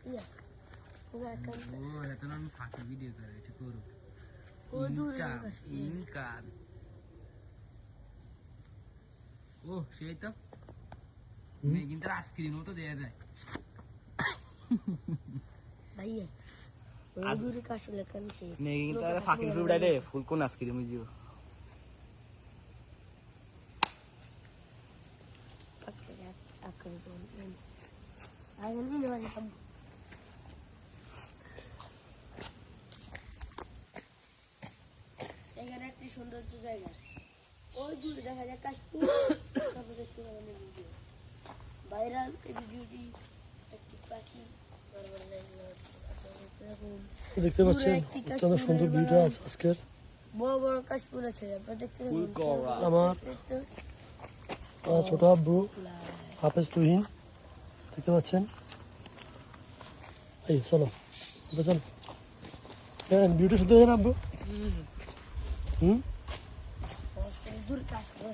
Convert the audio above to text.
iya oh itu non pakai video kali cukur ingkat oh সেই তো মেগিন তো ice cream তো দেয়া যায় ভাইয়া ওই দূরে কাশলে কেন সে মেগিন তো ফাকির ফুড়াই দে ফুল কোন আইসক্রিম দিও akan tuan ayam ini macam এখানে একটি সৌন্দর্য জায়গা ওই দূরে দেখা যায় কাশফুল তারপর দেখতে পাবেন ভিডিও ভাইরাল এই ভিডিওটি একটি পাখি দেখতে পাচ্ছেন কত সুন্দর ভিডিও আজকের বড় বড় কাশফুল আছে আপনারা দেখতে পাবেন আমার ছোট আব্বু হাফেজ তুহিন দেখতে পাচ্ছেন এই চলো চলো ভিডিও শুনতে আব্বু দূর কাশফুল